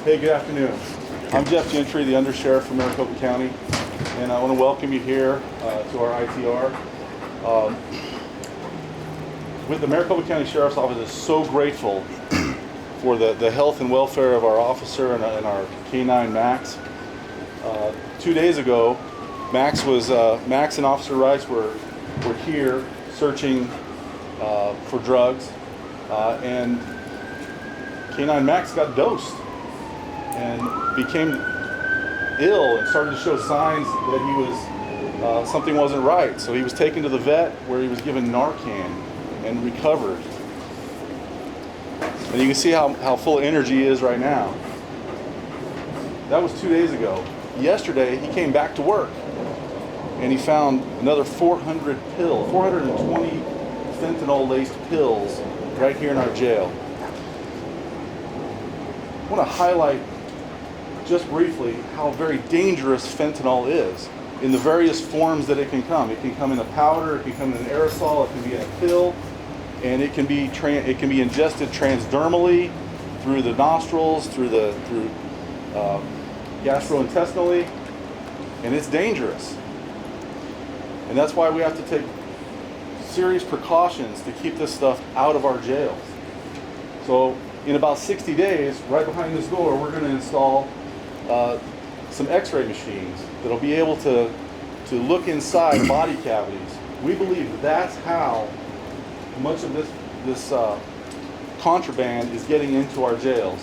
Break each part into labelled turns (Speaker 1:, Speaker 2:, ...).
Speaker 1: Hey, good afternoon. I'm Jeff Gentry, the Undersheriff from Maricopa County, and I want to welcome you here to our ITR. With the Maricopa County Sheriff's Office is so grateful for the health and welfare of our officer and our K9 Max. 2 days ago, Max and Officer Rice were here searching for drugs, and K9 Max got dosed and became ill and started to show signs that he was something wasn't right. So he was taken to the vet where he was given Narcan and recovered. And you can see how full of energy he is right now. That was 2 days ago. Yesterday he came back to work and he found another 420 fentanyl-laced pills right here in our jail. I want to highlight just briefly how very dangerous fentanyl is in the various forms that it can come. It can come in a powder, it can come in an aerosol, it can be in a pill, and it can be ingested transdermally through the nostrils, through gastrointestinally, and it's dangerous. And that's why we have to take serious precautions to keep this stuff out of our jails. So in about 60 days, right behind this door, we're going to install some x-ray machines that'll be able to look inside body cavities. We believe that's how much of this contraband is getting into our jails.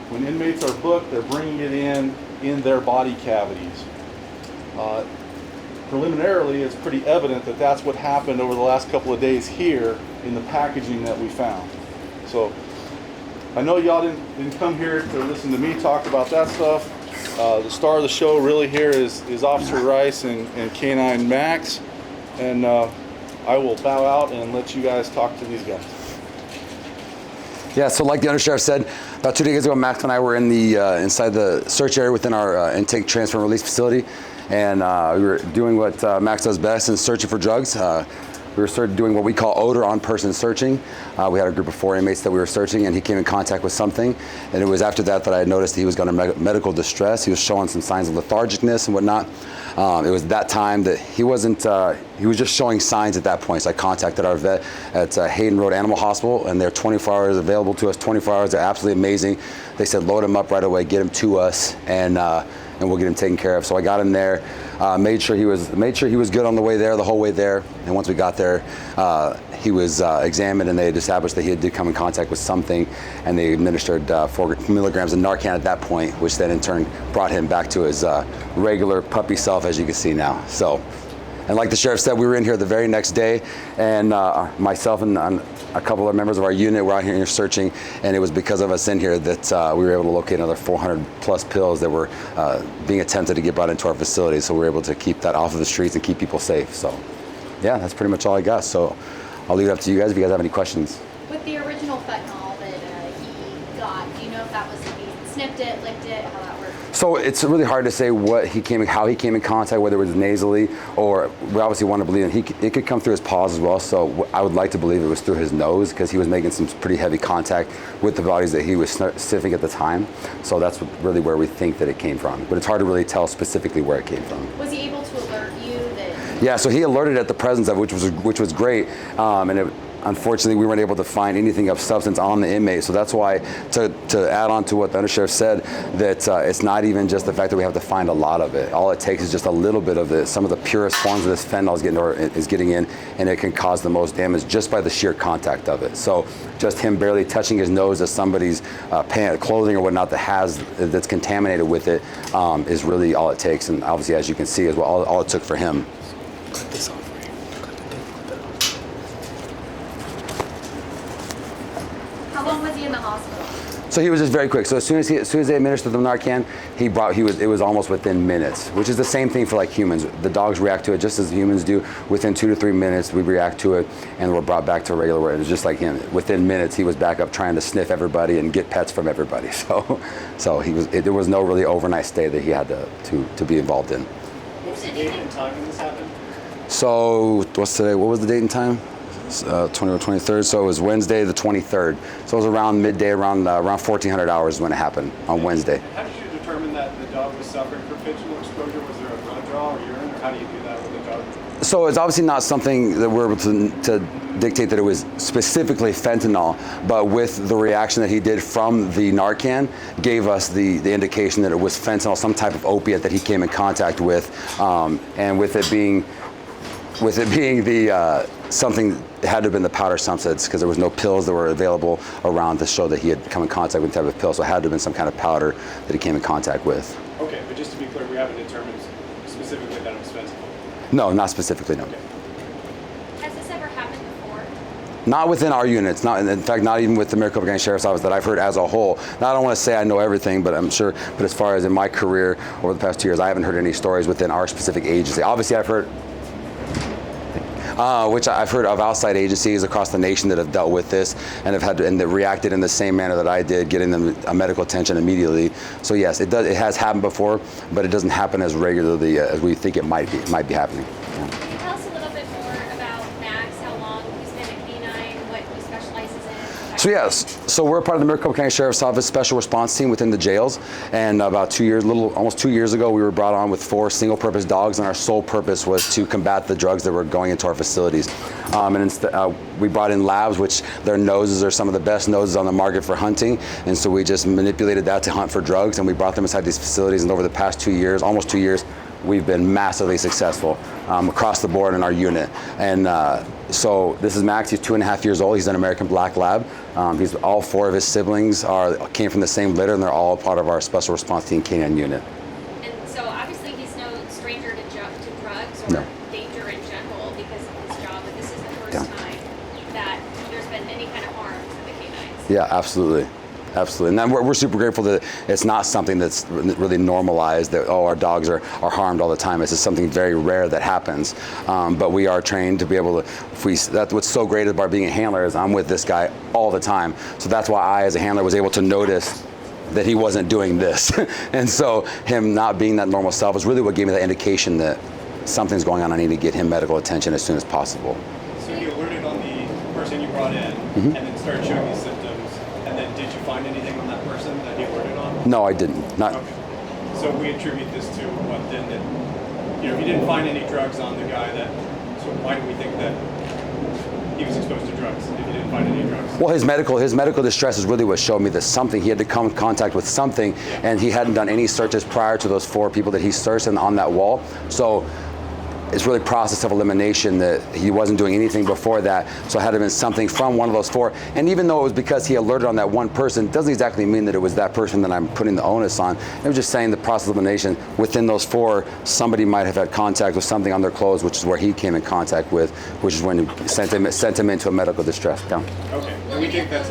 Speaker 1: When inmates are booked, they're bringing it in their body cavities. Preliminarily, it's pretty evident that that's what happened over the last couple of days here in the packaging that we found. So I know y'all didn't come here to listen to me talk about that stuff. The star of the show really here is Officer Rice and K9 Max, and I will bow out and let you guys talk to these guys.
Speaker 2: Yeah, so like the Undersheriff said, about 2 days ago, Max and I were in the inside the search area within our intake, transfer, and release facility, and we were doing what Max does best in searching for drugs. We were doing what we call odor on person searching. We had a group of 4 inmates that we were searching, and he came in contact with something. And it was after that I noticed he was going to medical distress. He was showing some signs of lethargicness and whatnot. It was that time that he wasn't, he was just showing signs at that point. So I contacted our vet at Hayden Road Animal Hospital, and they're 24 hours available to us, 24 hours. They're absolutely amazing. They said, load him up right away, get him to us, and we'll get him taken care of. So I got him there, made sure he was good on the way there, the whole way there. And once we got there, he was examined, and they had established that he did come in contact with something, and they administered 4 milligrams of Narcan at that point, which then in turn brought him back to his regular puppy self, as you can see now. So, and like the sheriff said, we were in here the very next day, and myself and a couple of members of our unit were out here searching, and it was because of us in here that we were able to locate another 400 plus pills that were being attempted to get brought into our facility. So we were able to keep that off of the streets and keep people safe. So yeah, that's pretty much all I got. So I'll leave it up to you guys if you guys have any questions.
Speaker 3: With the original fentanyl that he got, do you know if that was, if he sniffed it, licked it, how that worked?
Speaker 2: So it's really hard to say how he came in contact, whether it was nasally, or we obviously want to believe it could come through his paws as well. So I would like to believe it was through his nose, because he was making some pretty heavy contact with the bodies that he was sniffing at the time. So that's really where we think that it came from. But it's hard to really tell specifically where it came from.
Speaker 3: Was he able to alert you that?
Speaker 2: Yeah, so he alerted at the presence of, which was great, and unfortunately, we weren't able to find anything of substance on the inmate. So that's why, to add on to what the Undersheriff said, that it's not even just the fact that we have to find a lot of it. All it takes is just a little bit of it. Some of the purest forms of this fentanyl is getting in, and it can cause the most damage just by the sheer contact of it. So just him barely touching his nose to somebody's clothing or whatnot that's contaminated with it is really all it takes. And obviously, as you can see, as well, all it took for him. Clip this off.
Speaker 3: How long was he in the hospital?
Speaker 2: So he was just very quick. So as soon as they administered the Narcan, it was almost within minutes, which is the same thing for like humans. The dogs react to it just as humans do. Within 2 to 3 minutes, we react to it, and we're brought back to a regular way. It was just like him. Within minutes, he was back up trying to sniff everybody and get pets from everybody. So there was no really overnight stay that he had to be involved in.
Speaker 4: What's the date and time when this happened?
Speaker 2: So what's today? What was the date and time? 20 or 23rd, so it was Wednesday the 23rd. So it was around midday, around 1400 hours when it happened on Wednesday.
Speaker 4: How did you determine that the dog was suffering from fentanyl exposure? Was there a blood draw or urine, or how do you do that with the dog?
Speaker 2: So it's obviously not something that we're able to dictate that it was specifically fentanyl, but with the reaction that he did from the Narcan gave us the indication that it was fentanyl, some type of opiate that he came in contact with, and with it being the something, it had to have been the powder substance because there was no pills that were available around to show that he had come in contact with the type of pill, so it had to have been some kind of powder that he came in contact with.
Speaker 4: Okay, but just to be clear, we haven't determined specifically that it was fentanyl.
Speaker 2: No, not specifically, no.
Speaker 4: Okay.
Speaker 3: Has this ever happened before?
Speaker 2: Not within our units, not in fact, not even with the Maricopa County Sheriff's Office that I've heard as a whole. Now, I don't want to say I know everything, but I'm sure, but as far as in my career over the past 2 years, I haven't heard any stories within our specific agency. Obviously, I've heard of outside agencies across the nation that have dealt with this and have had and that reacted in the same manner that I did, getting them a medical attention immediately. So yes, it has happened before, but it doesn't happen as regularly as we think it might be happening. Yeah.
Speaker 3: Can you tell us a little bit more about Max, how long he's been a canine, what he specializes in?
Speaker 2: So yes, so we're part of the Maricopa County Sheriff's Office Special Response Team within the jails, and about 2 years, almost 2 years ago, we were brought on with 4 single-purpose dogs, and our sole purpose was to combat the drugs that were going into our facilities. We brought in labs, which their noses are some of the best noses on the market for hunting, and so we just manipulated that to hunt for drugs, and we brought them inside these facilities, and over the past 2 years, almost 2 years, we've been massively successful across the board in our unit. And so this is Max. He's 2.5 years old. He's an American Black Lab. All 4 of his siblings came from the same litter, and they're all part of our Special Response Team Canine unit.
Speaker 3: And so obviously he's no stranger to drugs or
Speaker 2: No.
Speaker 3: danger in general because of his job, but this is the first
Speaker 2: Yeah.
Speaker 3: time that there's been any kind of harm to the canines.
Speaker 2: Yeah, absolutely. Absolutely. And then we're super grateful that it's not something that's really normalized, that, oh, our dogs are harmed all the time. It's just something very rare that happens. But we are trained to be able to, that's what's so great about being a handler is I'm with this guy all the time. So that's why I, as a handler, was able to notice that he wasn't doing this. And so him not being that normal self is really what gave me that indication that something's going on. I need to get him medical attention as soon as possible.
Speaker 4: So you alerted on the person you brought in, and then started showing these symptoms, and then did you find anything on that person that you alerted on?
Speaker 2: No, I didn't. Not.
Speaker 4: Okay. So we attribute this to what then that, you know, if you didn't find any drugs on the guy, that, so why do we think that he was exposed to drugs if you didn't find any drugs?
Speaker 2: Well, his medical distress is really what showed me that something, he had to come in contact with something, and he hadn't done any searches prior to those 4 people that he searched on that wall. So it's really process of elimination that he wasn't doing anything before that, so it had to have been something from one of those 4. And even though it was because he alerted on that one person, it doesn't exactly mean that it was that person that I'm putting the onus on. It was just saying the process of elimination, within those 4, somebody might have had contact with something on their clothes, which is where he came in contact with, which is when he sent him into a medical distress. Down.
Speaker 4: Okay, and we think that's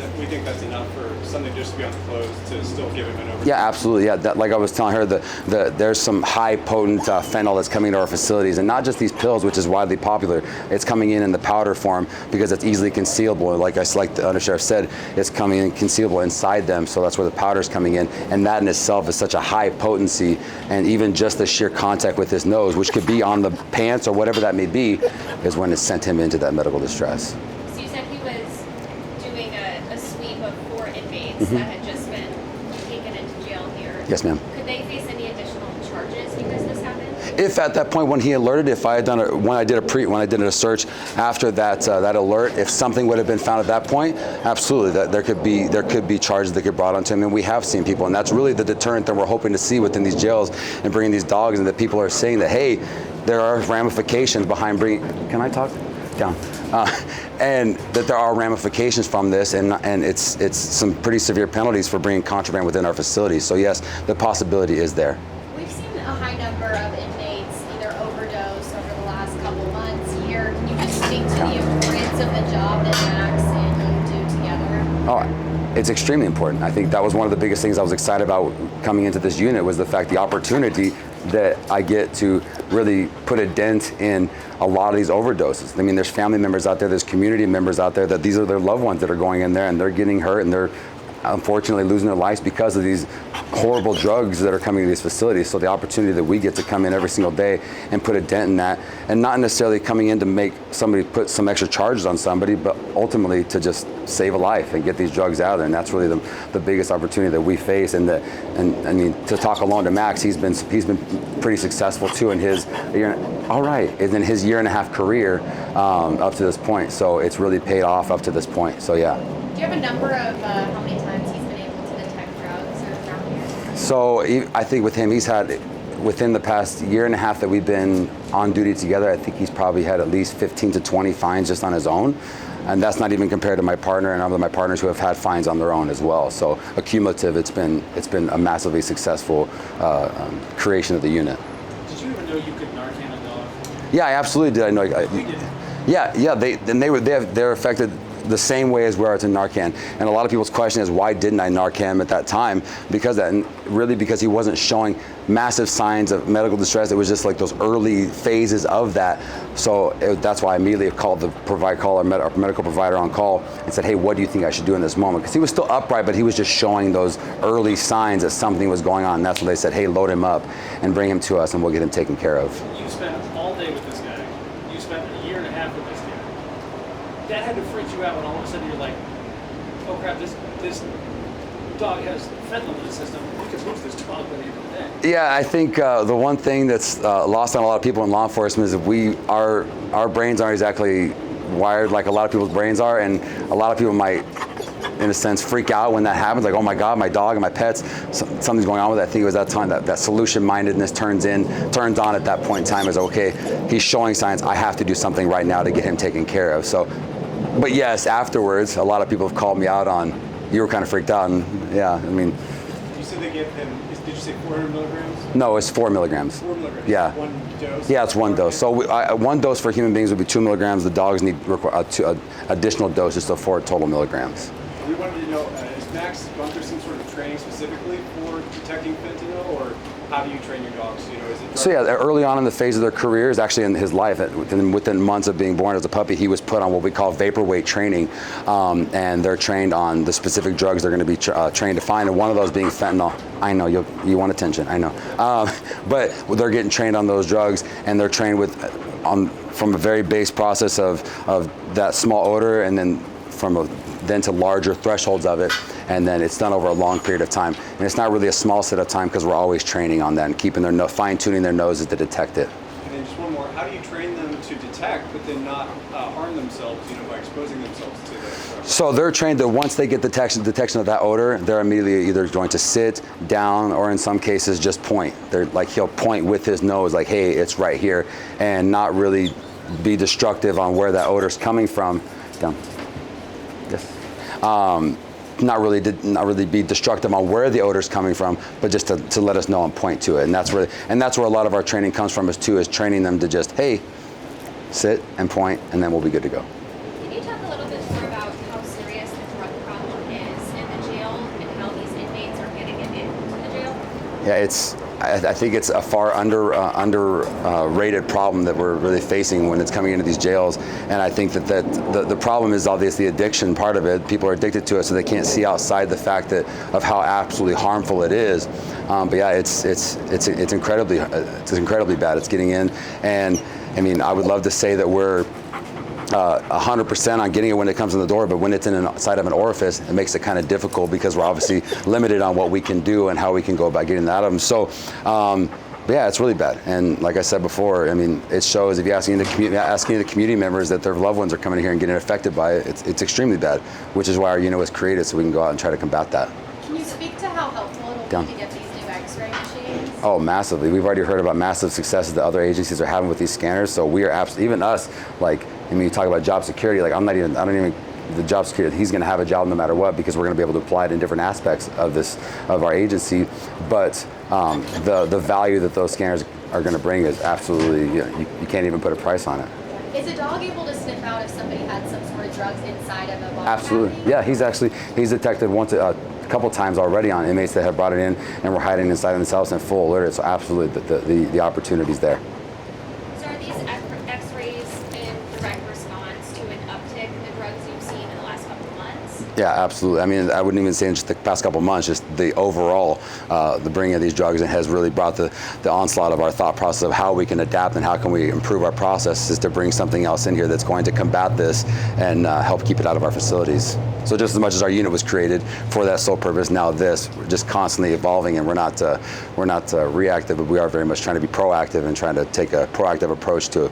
Speaker 4: enough for something just to be on the clothes to still give him an overdose?
Speaker 2: Yeah, absolutely. Yeah, like I was telling her, there's some high potent fentanyl that's coming to our facilities, and not just these pills, which is widely popular. It's coming in the powder form because it's easily concealable. And like the undersheriff said, it's coming in concealable inside them, so that's where the powder's coming in. And that in itself is such a high potency, and even just the sheer contact with his nose, which could be on the pants or whatever that may be, is when it sent him into that medical distress.
Speaker 3: So you said he was doing a sweep of 4 inmates that had just been taken into jail here.
Speaker 2: Yes, ma'am.
Speaker 3: Could they face any additional charges because this happened?
Speaker 2: If at that point when he alerted, if I had done when I did a search after that alert, if something would have been found at that point, absolutely, that there could be charges that get brought onto him, and we have seen people, and that's really the deterrent that we're hoping to see within these jails and bringing these dogs, and that people are saying that, hey, there are ramifications behind bringing. Can I talk? Down. And that there are ramifications from this, and it's some pretty severe penalties for bringing contraband within our facilities. So yes, the possibility is there.
Speaker 3: We've seen a high number of inmates either overdose over the last couple months here. Can you just speak to the importance of the job that Max and you do together?
Speaker 2: Oh, it's extremely important. I think that was one of the biggest things I was excited about coming into this unit, was the fact, the opportunity that I get to really put a dent in a lot of these overdoses. I mean, there's family members out there, there's community members out there that these are their loved ones that are going in there and they're getting hurt, and they're unfortunately losing their lives because of these horrible drugs that are coming to these facilities. So the opportunity that we get to come in every single day and put a dent in that, and not necessarily coming in to make somebody put some extra charges on somebody, but ultimately to just save a life and get these drugs out of there. And that's really the biggest opportunity that we face. And I mean, to talk alone to Max, he's been pretty successful too in his year. All right, in his 1.5-year career up to this point. So it's really paid off up to this point. So yeah.
Speaker 3: Do you have a number of how many times he's been able to detect drugs around here?
Speaker 2: So I think with him, he's had, within the past 1.5 years that we've been on duty together, I think he's probably had at least 15 to 20 fines just on his own. And that's not even compared to my partner and other my partners who have had fines on their own as well. So accumulative, it's been a massively successful creation of the unit.
Speaker 5: Did you ever know you could Narcan a dog?
Speaker 2: Yeah, I absolutely did. I know.
Speaker 5: We did.
Speaker 2: Yeah. They're affected the same way as we are to Narcan. And a lot of people's question is, why didn't I Narcan at that time? Because he wasn't showing massive signs of medical distress. It was just like those early phases of that. So that's why I immediately called our medical provider on call and said, hey, what do you think I should do in this moment? Because he was still upright, but he was just showing those early signs that something was going on. And that's when they said, hey, load him up and bring him to us and we'll get him taken care of.
Speaker 5: You spent all day with this guy. You spent 1.5 years with this guy. That had to freak you out when all of a sudden you're like, oh crap, this dog has fentanyl in the system. We could lose this dog by the end of the day.
Speaker 2: Yeah, I think the one thing that's lost on a lot of people in law enforcement is that our brains aren't exactly wired like a lot of people's brains are, and a lot of people might, in a sense, freak out when that happens, like, oh my God, my dog and my pets, something's going on with it. I think it was that time that solution-mindedness turns on at that point in time as, okay, he's showing signs, I have to do something right now to get him taken care of. So, but yes, afterwards, a lot of people have called me out on, you were kind of freaked out, and yeah, I mean.
Speaker 4: You said they gave him, did you say 400 milligrams?
Speaker 2: No, it's 4 milligrams.
Speaker 4: 4 milligrams?
Speaker 2: Yeah.
Speaker 4: One dose?
Speaker 2: Yeah, it's one dose. So one dose for human beings would be 2 milligrams. The dogs need additional doses, so 4 total milligrams.
Speaker 4: We wanted to know, has Max gone through some sort of training specifically for detecting fentanyl, or how do you train your dogs? You know, is it
Speaker 2: So yeah, early on in the phase of their careers, actually in his life, within months of being born as a puppy, he was put on what we call vapor weight training, and they're trained on the specific drugs they're going to be trained to find, and one of those being fentanyl. I know you want attention, I know, but they're getting trained on those drugs, and they're trained from a very base process of that small odor, and then then to larger thresholds of it, and then it's done over a long period of time. And it's not really a small set of time because we're always training on that and keeping fine-tuning their noses to detect it.
Speaker 4: And then just one more, how do you train them to detect but then not harm themselves, by exposing themselves to the drugs?
Speaker 2: So they're trained that once they get detection of that odor, they're immediately either going to sit down or in some cases just point. They're like, he'll point with his nose like, hey, it's right here, and not really be destructive on where that odor's coming from. Down. Yes. Not really be destructive on where the odor's coming from, but just to let us know and point to it. And that's where a lot of our training comes from is training them to just, hey, sit and point, and then we'll be good to go.
Speaker 3: Can you talk a little bit more about how serious the drug problem is in the jail and how these inmates are getting it into the jail?
Speaker 2: Yeah, I think it's a far underrated problem that we're really facing when it's coming into these jails. And I think that the problem is obviously the addiction part of it. People are addicted to it, so they can't see outside the fact of how absolutely harmful it is. But yeah, it's incredibly bad. It's getting in, and I mean, I would love to say that we're 100% on getting it when it comes in the door, but when it's inside of an orifice, it makes it kind of difficult because we're obviously limited on what we can do and how we can go about getting that out of them. So, but yeah, it's really bad. And like I said before, I mean, it shows if you're asking the community members that their loved ones are coming here and getting affected by it, it's extremely bad, which is why our unit was created, so we can go out and try to combat that.
Speaker 3: Can you speak to how helpful it'll be to get these new X-ray machines?
Speaker 2: Oh, massively. We've already heard about massive successes that other agencies are having with these scanners, so we are absolutely, even us, like, I mean, you talk about job security, like the job security, he's gonna have a job no matter what because we're gonna be able to apply it in different aspects of our agency. But the value that those scanners are gonna bring is absolutely, you can't even put a price on it.
Speaker 3: Is a dog able to sniff out if somebody had some sort of drugs inside of a body
Speaker 2: Absolutely,
Speaker 3: cavity?
Speaker 2: yeah, he's detected a couple times already on inmates that have brought it in and were hiding inside themselves in full alert. So absolutely, the opportunity's there.
Speaker 3: So are these X-rays in direct response to an uptick in the drugs you've seen in the last couple of months?
Speaker 2: Yeah, absolutely. I mean, I wouldn't even say in just the past couple of months, just the overall, the bringing of these drugs in has really brought the onslaught of our thought process of how we can adapt and how can we improve our processes to bring something else in here that's going to combat this and help keep it out of our facilities. So just as much as our unit was created for that sole purpose, now this, we're just constantly evolving, and we're not reactive, but we are very much trying to be proactive and trying to take a proactive approach to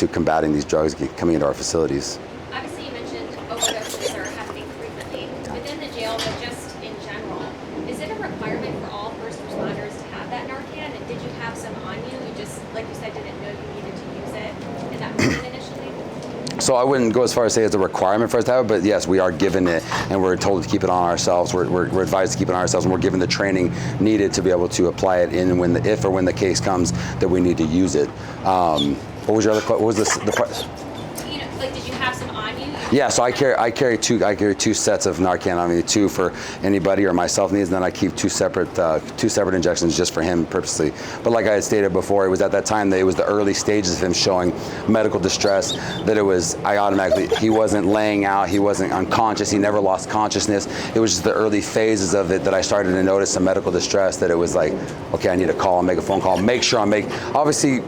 Speaker 2: combating these drugs coming into our facilities.
Speaker 3: Obviously, you mentioned overdoses are happening frequently within the jail, but just in general. Is it a requirement for all first responders to have that Narcan? And did you have some on you? You just, like you said, didn't know you needed to use it in that moment initially?
Speaker 2: So I wouldn't go as far as say it's a requirement for us to have it, but yes, we are given it, and we're told to keep it on ourselves. We're advised to keep it on ourselves, and we're given the training needed to be able to apply it in if or when the case comes that we need to use it. What was your other question? What was the part?
Speaker 3: You know, like, did you have some on you?
Speaker 2: Yeah, so I carry two sets of Narcan on me, two for anybody or myself needs, and then I keep two separate injections just for him purposely. But like I had stated before, it was at that time that it was the early stages of him showing medical distress, that he wasn't laying out, he wasn't unconscious, he never lost consciousness. It was just the early phases of it that I started to notice some medical distress, that it was like, okay, I need to call and make a phone call, make sure obviously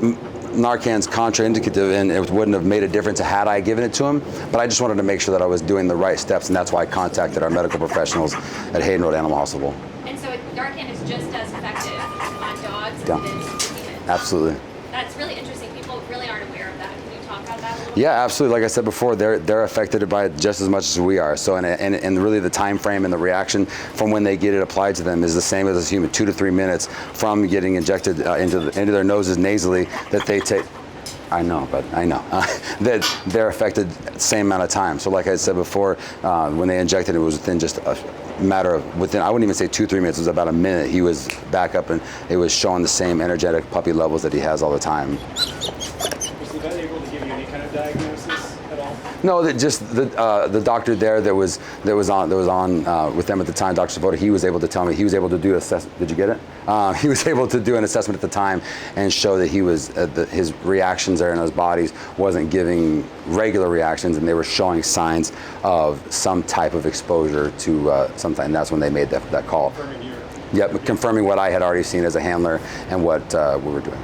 Speaker 2: Narcan's contraindicative, and it wouldn't have made a difference had I given it to him, but I just wanted to make sure that I was doing the right steps, and that's why I contacted our medical professionals at Hayden Road Animal Hospital.
Speaker 3: And so Narcan is just as effective on dogs
Speaker 2: Yeah.
Speaker 3: as it is on humans.
Speaker 2: Absolutely.
Speaker 3: That's really interesting. People really aren't aware of that. Can you talk about that a little
Speaker 2: Yeah, absolutely. Like I said before, they're affected by it just as much as we are. So, and really the time frame and the reaction from when they get it applied to them is the same as a human, 2 to 3 minutes from getting injected into their noses nasally that they take. I know that they're affected the same amount of time. So, like I said before, when they injected it, was within just a matter of I wouldn't even say 2-3 minutes. It was about a minute. He was back up, and it was showing the same energetic puppy levels that he has all the time.
Speaker 4: Was the vet able to give you any kind of diagnosis at all?
Speaker 2: No, that just the doctor there that was on with them at the time, Dr. Savoda, he was able to tell me, he was able to do assessment. Did you get it? He was able to do an assessment at the time and show that he was his reactions there in his bodies wasn't giving regular reactions, and they were showing signs of some type of exposure to something. And that's when they made that call.
Speaker 4: Confirming your
Speaker 2: Yep, confirming what I had already seen as a handler and what we were doing.